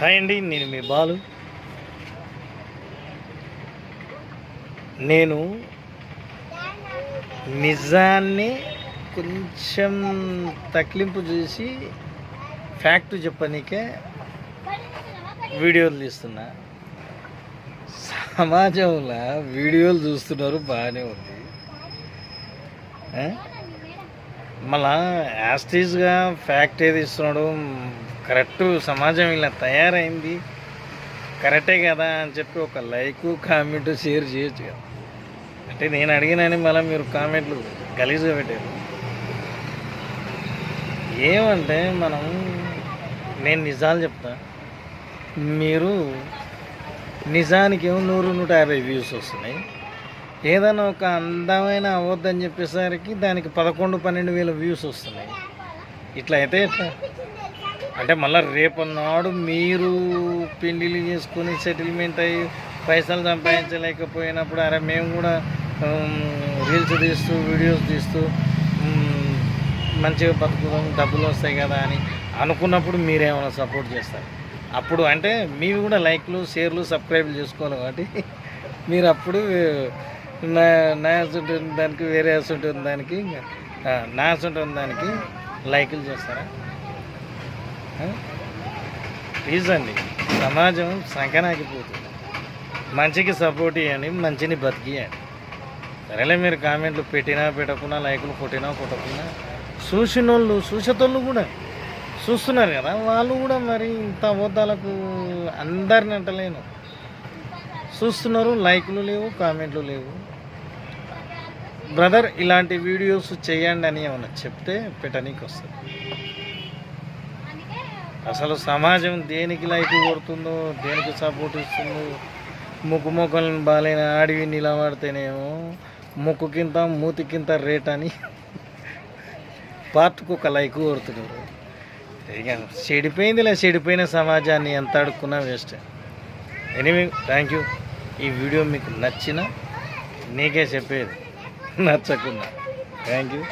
Hi అండి, నేను మీ బాలు. నేను నిజాన్ని కొంచెం తక్లింపు చేసి ఫ్యాక్ట్ చెప్పనీకే వీడియోలు తీస్తున్నా. సమాజంలో వీడియోలు చూస్తున్నారు, బాగానే ఉంది. మళ్ళా యాస్టీజ్గా ఫ్యాక్ట్ ఏది ఇస్తున్నాడు, కరెక్ట్ సమాజం ఇలా తయారైంది, కరెక్టే కదా అని చెప్పి ఒక లైక్ కామెంట్ షేర్ చేయొచ్చు కదా. అంటే నేను అడిగినని మళ్ళీ మీరు కామెంట్లు గలీజ్గా పెట్టారు. ఏమంటే నేను నిజాలు చెప్తా, మీరు నిజానికి 100-150 వ్యూస్ వస్తున్నాయి. ఏదైనా ఒక అందమైన అవద్దని చెప్పేసరికి దానికి 11-12 వేల వ్యూస్ వస్తున్నాయి. ఇట్లా అయితే ఎట్లా? అంటే మళ్ళీ రేపు నాడు మీరు పెళ్ళిళ్ళు చేసుకొని సెటిల్మెంట్ అయ్యి పైసలు సంపాదించలేకపోయినప్పుడు అరే మేము కూడా రీల్స్ తీస్తూ వీడియోస్ తీస్తూ మంచిగా బతుకుదాం, డబ్బులు వస్తాయి కదా అని అనుకున్నప్పుడు మీరేమైనా సపోర్ట్ చేస్తారు. అప్పుడు అంటే మీవి కూడా లైక్లు, షేర్లు, సబ్స్క్రైబ్లు చేసుకోవాలి. కాబట్టి మీరు అప్పుడు నా అసంటు దానికి వేరే అసంటు దానికి నా అసంటు దానికి లైకులు చేస్తారా? ప్లీజ్ అండి, సమాజం సంకనాకిపోతుంది. మంచికి సపోర్ట్ ఇవ్వండి, మంచిని బతికియండి. సరేలే, మీరు కామెంట్లు పెట్టినా పెట్టకున్నా, లైకులు కొట్టినా కొట్టకున్నా, చూసేటోళ్ళు కూడా చూస్తున్నారు కదా, వాళ్ళు కూడా మరి ఇంత అబద్ధాలకు అందరిని అంటలేను, చూస్తున్నారు. లైకులు లేవు, కామెంట్లు లేవు. బ్రదర్, ఇలాంటి వీడియోస్ చేయండి అని ఏమన్నా చెప్తే పెట్టనీకి వస్తుంది. అసలు సమాజం దేనికి లైక్ కొడుతుందో, దేనికి సపోర్ట్ ఇస్తుందో, మొక్కలను బాగాలేని ఆడివి నిలబడితేనేమో ముక్కుకింత మూతికింత రేట్ అని పార్ట్కు ఒక లైక్ కొడుతున్నారు. ఇక చెడిపోయిన సమాజాన్ని ఎంత అడుక్కున్నా వేస్ట్. Anyway, thank you. ఈ వీడియో మీకు నచ్చిన నీకే చెప్పేది, నచ్చకున్నా థ్యాంక్ యూ.